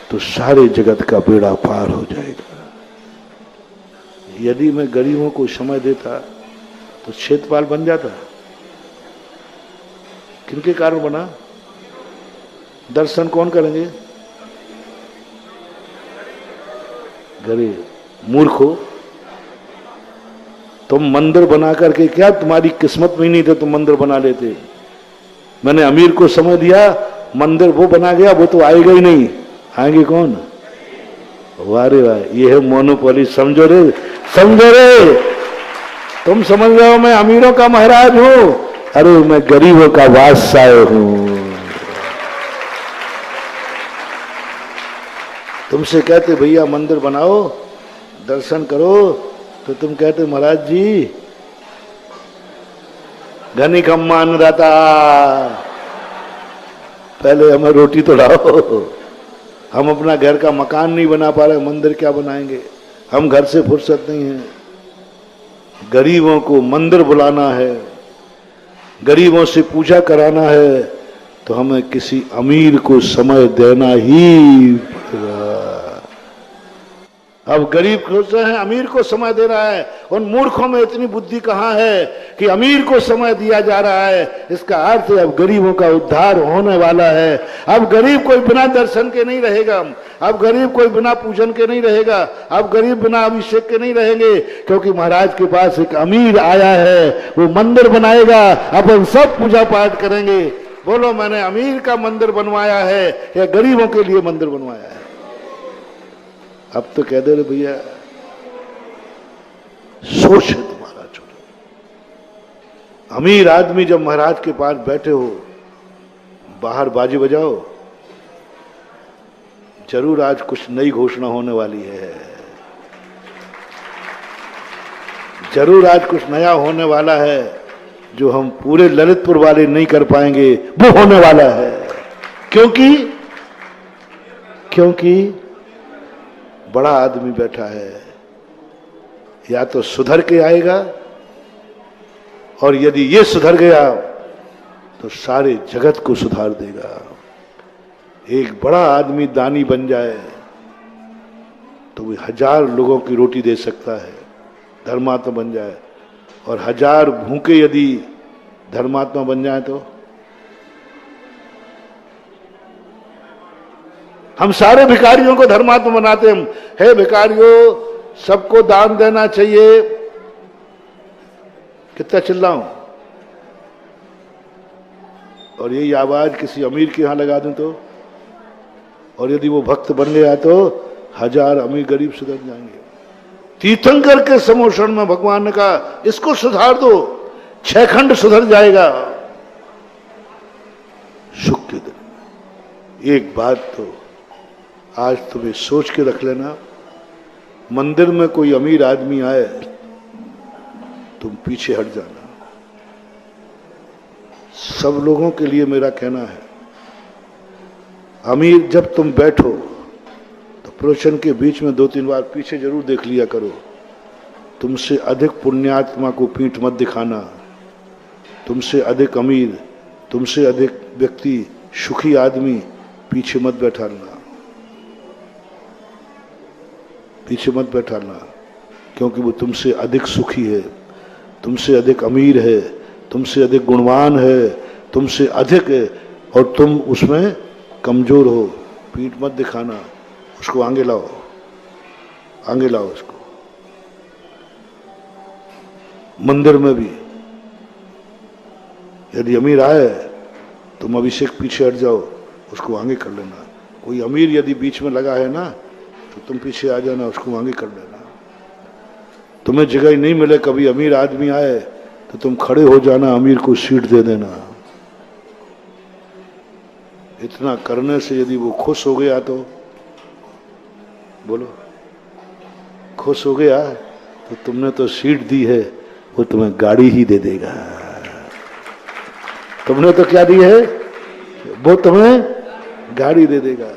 Speaker 1: तो सारे जगत का बेड़ा पार हो जाएगा। यदि मैं गरीबों को समय देता तो क्षेत्रपाल बन जाता। किनके कारण बना? दर्शन कौन करेंगे? गरीब। मूर्खो, तुम मंदिर बना करके क्या, तुम्हारी किस्मत में ही नहीं थे तुम मंदिर बना लेते। मैंने अमीर को समय दिया, मंदिर वो बना गया, वो तो आएगा ही नहीं। आएंगे कौन? वाह रे वाह, ये है मोनोपोली। समझो रे, समझो रे। तुम समझ रहे हो मैं अमीरों का महाराज हूं, अरे मैं गरीबों का बादशाह हूं। तुमसे कहते भैया मंदिर बनाओ, दर्शन करो, तो तुम कहते महाराज जी घनी खम्मा अन्नदाता, पहले हमें रोटी तो लाओ। हम अपना घर का मकान नहीं बना पा रहे, मंदिर क्या बनाएंगे? हम घर से फुर्सत नहीं है। गरीबों को मंदिर बुलाना है, गरीबों से पूजा कराना है, तो हमें किसी अमीर को समय देना ही पड़ेगा। अब गरीब सोच रहे हैं अमीर को समय दे रहा है। उन मूर्खों में इतनी बुद्धि कहां है कि अमीर को समय दिया जा रहा है। इसका अर्थ है अब गरीबों का उद्धार होने वाला है। अब गरीब कोई बिना दर्शन के नहीं रहेगा, अब गरीब कोई बिना पूजन के नहीं रहेगा, अब गरीब बिना अभिषेक के नहीं रहेंगे, क्योंकि महाराज के पास एक अमीर आया है, वो मंदिर बनाएगा, अपन सब पूजा पाठ करेंगे। बोलो, मैंने अमीर का मंदिर बनवाया है या गरीबों के लिए मंदिर बनवाया है? अब तो कह दे रहे भैया, सोच है तुम्हारा छोटा। अमीर आदमी जब महाराज के पास बैठे हो, बाहर बाजी बजाओ, जरूर आज कुछ नई घोषणा होने वाली है। जरूर आज कुछ नया होने वाला है जो हम पूरे ललितपुर वाले नहीं कर पाएंगे, वो होने वाला है। क्योंकि बड़ा आदमी बैठा है, या तो सुधर के आएगा, और यदि ये सुधर गया तो सारे जगत को सुधार देगा। एक बड़ा आदमी दानी बन जाए तो वो 1000 लोगों की रोटी दे सकता है, धर्मात्मा बन जाए। और 1000 भूखे यदि धर्मात्मा बन जाए तो हम सारे भिखारियों को धर्मात्मा बनाते हैं। हे भिखारियों, सबको दान देना चाहिए। कितना चिल्लाऊं? और यही आवाज किसी अमीर के यहां लगा दूं तो, और यदि वो भक्त बन गया तो 1000 अमीर गरीब सुधर जाएंगे। तीर्थंकर के समोषण में भगवान ने कहा इसको सुधार दो, 6 खंड सुधर जाएगा। सुख के दिन एक बात तो आज तुम्हें सोच के रख लेना, मंदिर में कोई अमीर आदमी आए तुम पीछे हट जाना। सब लोगों के लिए मेरा कहना है, अमीर जब तुम बैठो तो प्रवचन के बीच में 2-3 बार पीछे जरूर देख लिया करो। तुमसे अधिक पुण्यात्मा को पीठ मत दिखाना, तुमसे अधिक अमीर, तुमसे अधिक व्यक्ति सुखी आदमी पीछे मत बैठाना, पीछे मत बैठाना, क्योंकि वो तुमसे अधिक सुखी है, तुमसे अधिक अमीर है, तुमसे अधिक गुणवान है, तुमसे अधिक है, और तुम उसमें कमजोर हो। पीठ मत दिखाना, उसको आगे लाओ, आगे लाओ उसको। मंदिर में भी यदि अमीर आए तुम अभिषेक पीछे हट जाओ, उसको आगे कर लेना। कोई अमीर यदि बीच में लगा है ना तो तुम पीछे आ जाना, उसको आगे कर लेना। तुम्हें जगह ही नहीं मिले, कभी अमीर आदमी आए तो तुम खड़े हो जाना, अमीर को सीट दे देना। इतना करने से यदि वो खुश हो गया तो बोलो, खुश हो गया तो तुमने तो सीट दी है, वो तुम्हें गाड़ी ही दे देगा। तुमने तो क्या दी है, वो तुम्हें गाड़ी दे देगा।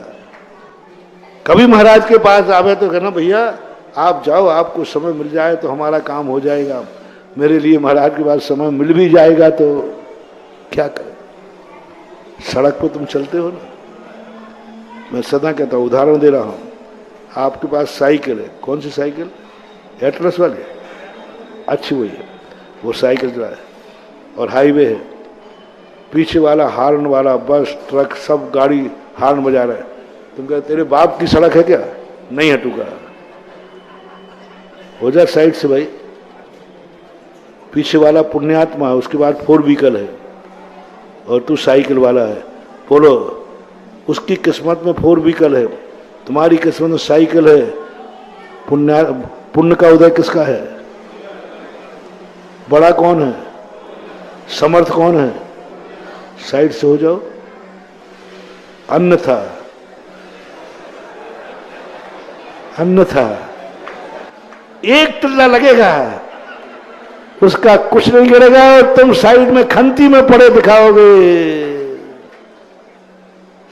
Speaker 1: कभी महाराज के पास आवे तो कहना भैया आप जाओ, आपको समय मिल जाए तो हमारा काम हो जाएगा। मेरे लिए महाराज के पास समय मिल भी जाएगा तो क्या करें। सड़क पर तुम चलते हो ना, मैं सदा कहता हूं, उदाहरण दे रहा हूं, आपके पास साइकिल है, कौन सी साइकिल? एटलस वाली, अच्छी वही है, वो साइकिल चलाए, और हाईवे है, पीछे वाला हार्न वाला बस ट्रक सब गाड़ी हार्न बजा रहा है। तुम कहते तेरे बाप की सड़क है क्या? नहीं हटूंगा, हो जा साइड से भाई। पीछे वाला पुण्यात्मा है, उसके बाद 4 व्हीकल है, और तू साइकिल वाला है। बोलो, उसकी किस्मत में 4 व्हीकल है, तुम्हारी किस्मत में साइकिल है। पुण्य का उदय किसका है? बड़ा कौन है? समर्थ कौन है? साइड से हो जाओ, अन्यथा एक टिल्ला लगेगा, उसका कुछ नहीं गिरेगा और तुम साइड में खंती में पड़े दिखाओगे।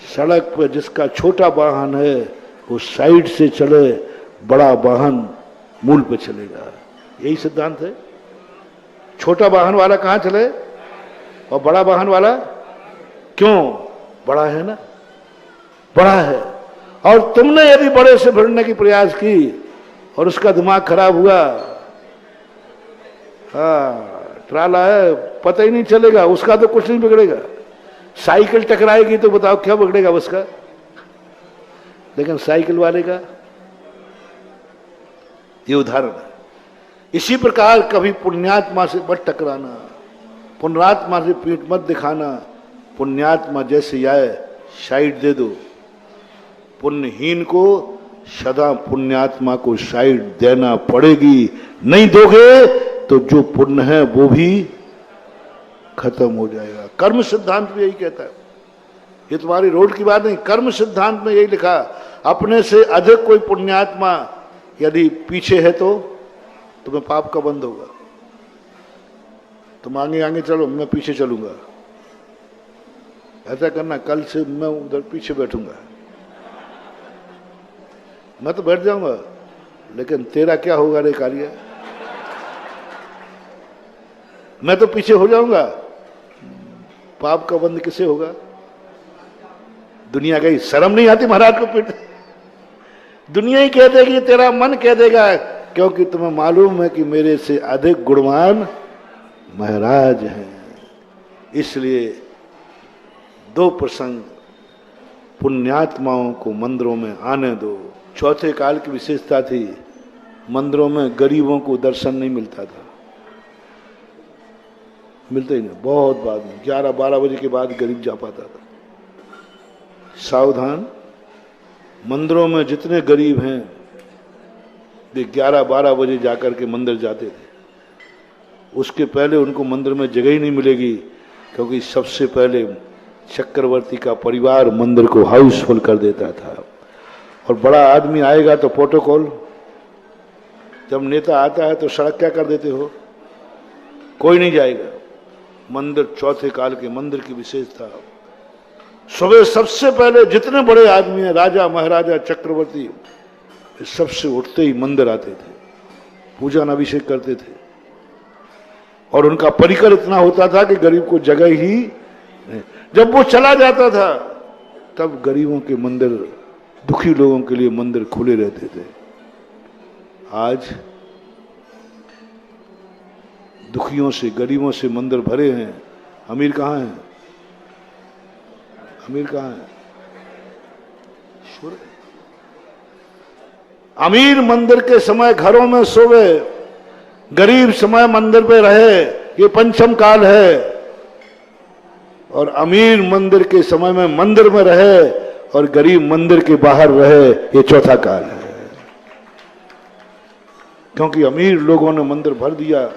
Speaker 1: सड़क पर जिसका छोटा वाहन है वो साइड से चले, बड़ा वाहन मूल पे चलेगा। यही सिद्धांत है। छोटा वाहन वाला कहां चले और बड़ा वाहन वाला क्यों? बड़ा है ना, बड़ा है। और तुमने यदि बड़े से भिड़ने की प्रयास की और उसका दिमाग खराब हुआ, हाँ ट्राला है, पता ही नहीं चलेगा, उसका तो कुछ नहीं बिगड़ेगा। साइकिल टकराएगी तो बताओ क्या बिगड़ेगा उसका, लेकिन साइकिल वाले का। ये उदाहरण है। इसी प्रकार कभी पुण्यात्मा से मत टकराना, पुण्यात्मा से पीठ मत दिखाना। पुण्यात्मा जैसे आए साइड दे दो, पुण्यहीन को सदा पुण्यात्मा को साइड देना पड़ेगी। नहीं दोगे तो जो पुण्य है वो भी खत्म हो जाएगा। कर्म सिद्धांत भी यही कहता है, ये तुम्हारी रोड की बात नहीं, कर्म सिद्धांत में यही लिखा। अपने से अधिक कोई पुण्यात्मा यदि पीछे है तो तुम्हें पाप का बंध होगा। तुम आगे आगे चलो, मैं पीछे चलूंगा। ऐसा करना, कल से मैं उधर पीछे बैठूंगा। मैं तो बैठ जाऊंगा, लेकिन तेरा क्या होगा रे कार्य? मैं तो पीछे हो जाऊंगा, पाप का बंध किसे होगा? दुनिया का ही शर्म नहीं आती महाराज को पीट? दुनिया ही कह देगी, तेरा मन कह देगा, क्योंकि तुम्हें मालूम है कि मेरे से अधिक गुणवान महाराज हैं। इसलिए दो प्रसंग पुण्यात्माओं को मंदिरों में आने दो। चौथे काल की विशेषता थी, मंदिरों में गरीबों को दर्शन नहीं मिलता था, मिलते ही नहीं, बहुत बाद में 11-12 बजे के बाद गरीब जा पाता था। सावधान, मंदिरों में जितने गरीब हैं वे 11-12 बजे जाकर के मंदिर जाते थे। उसके पहले उनको मंदिर में जगह ही नहीं मिलेगी, क्योंकि सबसे पहले चक्रवर्ती का परिवार मंदिर को हाउसफुल कर देता था। और बड़ा आदमी आएगा तो प्रोटोकॉल, जब नेता आता है तो सड़क क्या कर देते हो, कोई नहीं जाएगा। मंदिर चौथे काल के मंदिर की विशेषता, सुबह सबसे पहले जितने बड़े आदमी हैं, राजा महाराजा चक्रवर्ती, सबसे उठते ही मंदिर आते थे, पूजन अभिषेक करते थे। और उनका परिकर इतना होता था कि गरीब को जगह ही नहीं। जब वो चला जाता था तब गरीबों के मंदिर, दुखी लोगों के लिए मंदिर खुले रहते थे। आज दुखियों से, गरीबों से मंदिर भरे हैं, अमीर कहाँ है? अमीर कहाँ है? अमीर मंदिर के समय घरों में सोवे, गरीब समय मंदिर पे रहे, ये पंचम काल है। और अमीर मंदिर के समय में मंदिर में रहे और गरीब मंदिर के बाहर रहे, ये चौथा काल है। क्योंकि अमीर लोगों ने मंदिर भर दिया,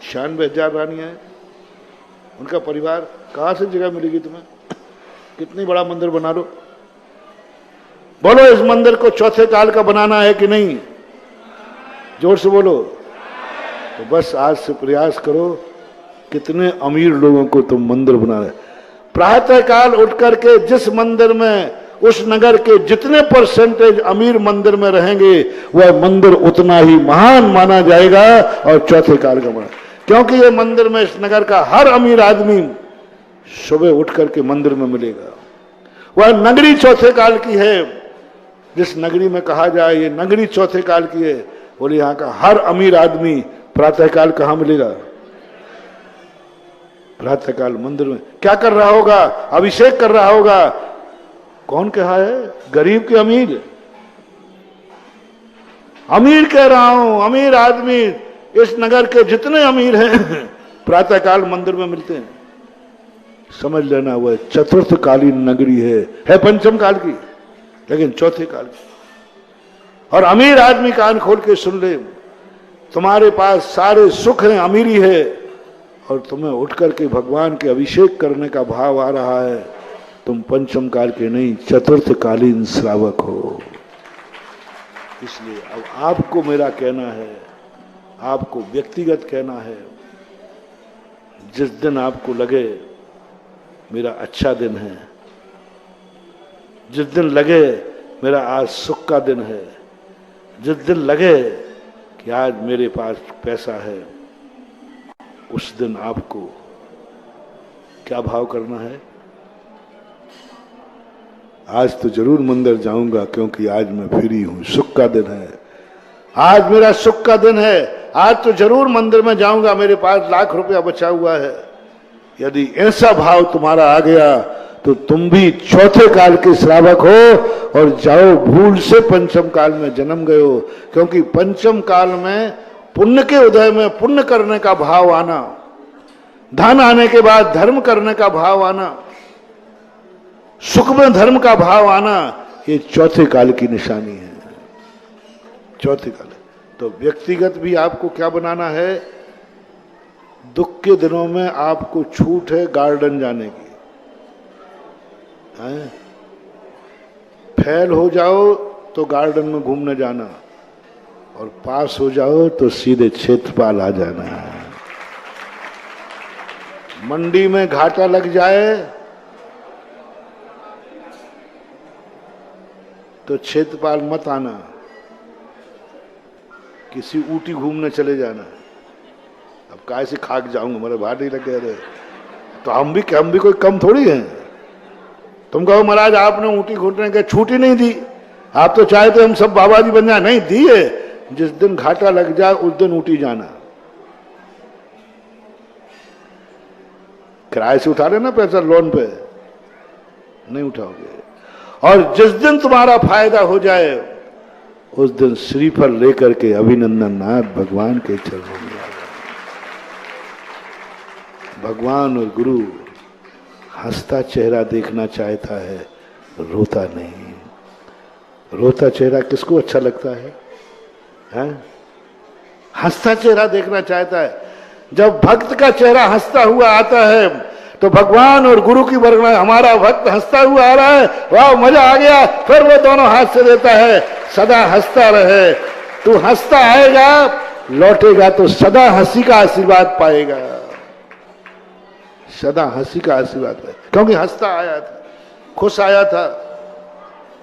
Speaker 1: 96,000 रानियां हैं, उनका परिवार, कहां से जगह मिलेगी तुम्हें? कितनी बड़ा मंदिर बना लो। बोलो, इस मंदिर को चौथे काल का बनाना है कि नहीं? जोर से बोलो। तो बस आज से प्रयास करो, कितने अमीर लोगों को तुम मंदिर बना रहे। प्रातः काल उठ करके जिस मंदिर में, उस नगर के जितने परसेंटेज अमीर मंदिर में रहेंगे, वह मंदिर उतना ही महान माना जाएगा और चौथे काल का बना। क्योंकि ये मंदिर में, इस नगर का हर अमीर आदमी सुबह उठ करके मंदिर में मिलेगा। वह नगरी चौथे काल की है। जिस नगरी में कहा जाए ये नगरी चौथे काल की है, बोले यहां का हर अमीर आदमी प्रातःकाल कहां मिलेगा? प्रातःकाल मंदिर में क्या कर रहा होगा? अभिषेक कर रहा होगा। कौन कहा है? गरीब के अमीर? अमीर कह रहा हूं, अमीर आदमी, इस नगर के जितने अमीर हैं प्रातःकाल मंदिर में मिलते हैं। समझ लेना, वह चतुर्थ कालीन नगरी है पंचम काल की, लेकिन चौथे काल की। और अमीर आदमी कान खोल के सुन ले, तुम्हारे पास सारे सुख हैं, अमीरी है, और तुम्हें उठ करके भगवान के अभिषेक करने का भाव आ रहा है, तुम पंचम काल के नहीं, चतुर्थ कालीन श्रावक हो। इसलिए अब आपको मेरा कहना है, आपको व्यक्तिगत कहना है, जिस दिन आपको लगे मेरा अच्छा दिन है, जिस दिन लगे मेरा आज सुख का दिन है, जिस दिन लगे कि आज मेरे पास पैसा है, उस दिन आपको क्या भाव करना है? आज तो जरूर मंदिर जाऊंगा, क्योंकि आज मैं फ्री हूं, सुख का दिन है, आज मेरा सुख का दिन है, आज तो जरूर मंदिर में जाऊंगा, मेरे पास लाख रुपया बचा हुआ है। यदि ऐसा भाव तुम्हारा आ गया तो तुम भी चौथे काल के श्रावक हो और जाओ, भूल से पंचम काल में जन्म गए हो। क्योंकि पंचम काल में पुण्य के उदय में पुण्य करने का भाव आना, धन आने के बाद धर्म करने का भाव आना, सुख में धर्म का भाव आना, ये चौथे काल की निशानी है। चौथे काल। तो व्यक्तिगत भी आपको क्या बनाना है? दुख के दिनों में आपको छूट है गार्डन जाने की, है? फेल हो जाओ तो गार्डन में घूमने जाना, और पास हो जाओ तो सीधे क्षेत्रपाल आ जाना है। मंडी में घाटा लग जाए तो क्षेत्रपाल मत आना, किसी ऊटी घूमने चले जाना। अब काय से खाक जाऊंगा, मेरे भार नहीं लगे रहे तो हम भी कोई कम थोड़ी हैं। तुम कहो महाराज आपने ऊटी घूमने के छूट ही नहीं दी, आप तो चाहे तो हम सब बाबा जी बन जाए, नहीं दी है। जिस दिन घाटा लग जाए उस दिन ऊटी जाना। किराए से उठा लेना पैसा लोन पे, नहीं उठाओगे। और जिस दिन तुम्हारा फायदा हो जाए उस दिन श्रीफल लेकर के अभिनंदन नाथ भगवान के चरणों में आ जाओ। भगवान और गुरु हंसता चेहरा देखना चाहता है, रोता नहीं। रोता चेहरा किसको अच्छा लगता है? हंसता चेहरा देखना चाहता है। जब भक्त का चेहरा हंसता हुआ आता है तो भगवान और गुरु की वर्णना, हमारा भक्त हंसता हुआ आ रहा है, वाह मजा आ गया। फिर वो दोनों हाथ से देता है, सदा हंसता रहे। तू हंसता आएगा, लौटेगा तो सदा हंसी का आशीर्वाद पाएगा। सदा हंसी का आशीर्वाद पाएगा, क्योंकि हंसता आया था, खुश आया था।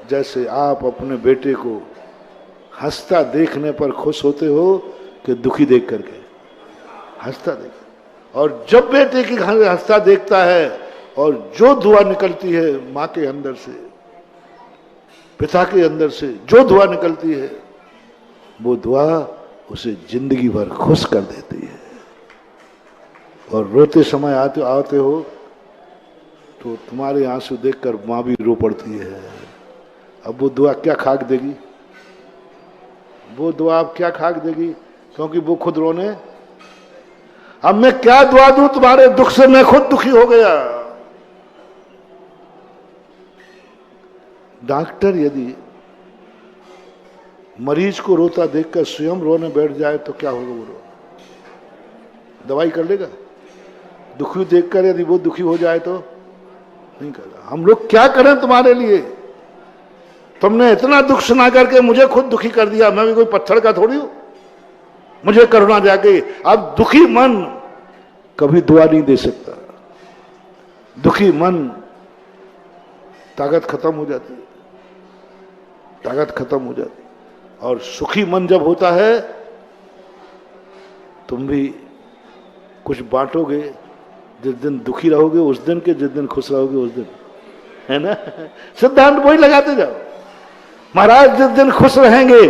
Speaker 1: जैसे आप अपने बेटे को हंसता देखने पर खुश होते हो कि दुखी देख करके? हंसता देख। और जब बेटे की हंसता देखता है और जो दुआ निकलती है माँ के अंदर से, पिता के अंदर से जो दुआ निकलती है, वो दुआ उसे जिंदगी भर खुश कर देती है। और रोते समय आते हो तो तुम्हारे आंसू देखकर माँ भी रो पड़ती है। अब वो दुआ क्या खाक देगी? वो दुआ अब क्या खाक देगी? क्योंकि वो खुद रोने। अब मैं क्या दुआ दूं तुम्हारे दुख से, मैं खुद दुखी हो गया। डॉक्टर यदि मरीज को रोता देखकर स्वयं रोने बैठ जाए तो क्या होगा? वो दवाई कर लेगा? दुखी देखकर यदि वो दुखी हो जाए तो नहीं करेगा। हम लोग क्या करें तुम्हारे लिए? तुमने इतना दुख सुना करके मुझे खुद दुखी कर दिया। मैं भी कोई पत्थर का थोड़ी हूं, मुझे करुणा जाके। अब दुखी मन कभी दुआ नहीं दे सकता। दुखी मन ताकत खत्म हो जाती है, ताकत खत्म हो जाती। और सुखी मन जब होता है, तुम भी कुछ बांटोगे। जिस दिन दुखी रहोगे उस दिन के, जिस दिन खुश रहोगे उस दिन, है ना? सिद्धांत वही लगाते जाओ। महाराज जिस दिन खुश रहेंगे,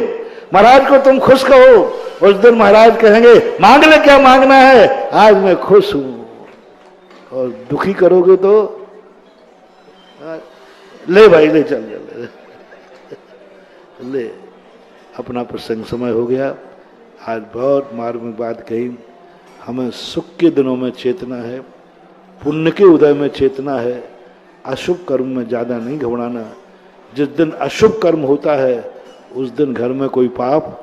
Speaker 1: महाराज को तुम खुश कहो, उस दिन महाराज कहेंगे मांग ले, क्या मांगना है, आज मैं खुश हूं। और दुखी करोगे तो ले भाई ले, चल ले। अपना प्रसंग समय हो गया। आज बहुत मार्मिक बात कही। हमें सुख के दिनों में चेतना है, पुण्य के उदय में चेतना है, अशुभ कर्म में ज्यादा नहीं घबराना। जिस दिन अशुभ कर्म होता है उस दिन घर में कोई पाप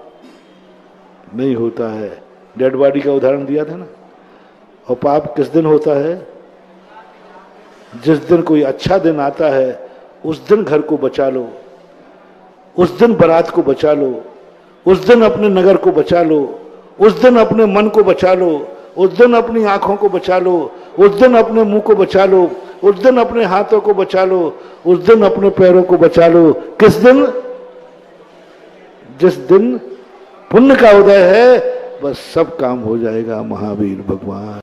Speaker 1: नहीं होता है। डेड बॉडी का उदाहरण दिया था ना। और पाप किस दिन होता है? जिस दिन कोई अच्छा दिन आता है उस दिन घर को बचा लो, उस दिन बारात को बचा लो, उस दिन अपने नगर को बचा लो, उस दिन अपने मन को बचा लो, उस दिन अपनी आंखों को बचा लो, उस दिन अपने मुंह को बचा लो, उस दिन अपने हाथों को बचा लो, उस दिन अपने पैरों को बचा लो। किस दिन? जिस दिन पुण्य का उदय है, बस सब काम हो जाएगा। महावीर भगवान।